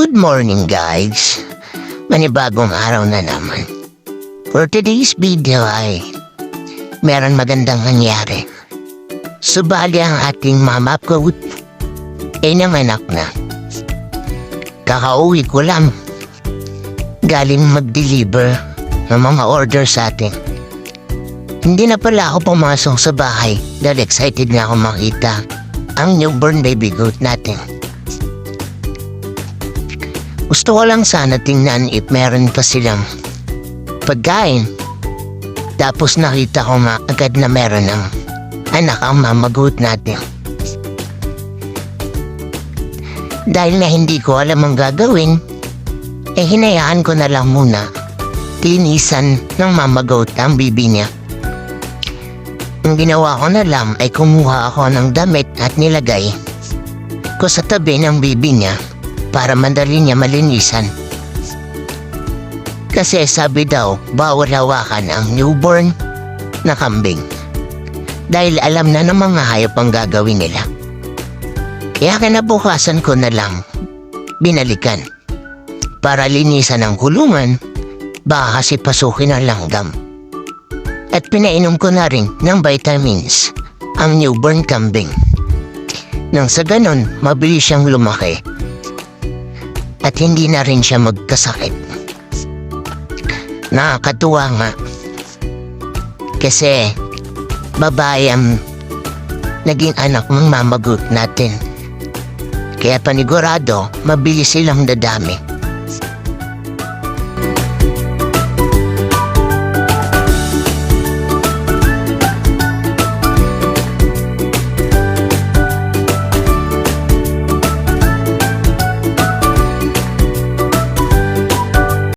Good morning guys! Manibagong araw na naman. For today's video ay meron magandang nangyari. Subali ang ating mama ko ay nanganak na. Kakauwi ko lang. Galing mag-deliver ng mga order sa atin. Hindi na pala ako pumasok sa bahay dahil excited na ako makita ang newborn baby goat natin. Gusto ko lang sana tingnan if meron pa silang pagkain. Tapos nakita ko nga agad na meron ng anak ang mama goat natin. Dahil na hindi ko alam ang gagawin, hinayaan ko na lang muna. Tinisan ng mama goat ang bibi niya. Ang ginawa ko na lang ay kumuha ako ng damit at nilagay ko sa tabi ng bibi niya para madali niya malinisan. Kasi sabi daw, bawal hawakan ang newborn na kambing. Dahil alam na ng mga hayop ang gagawin nila. Kaya kinabukasan ko na lang binalikan para linisan ang kulungan, baka kasi pasukin ang langgam. At pinainom ko na rin ng vitamins ang newborn kambing. Nang sa ganon, mabilis siyang lumaki. At hindi na rin siya magkasakit. Nakakatuwa nga. Kasi babae ang naging anak ng mama goat natin. Kaya panigurado, mabilis silang dadami.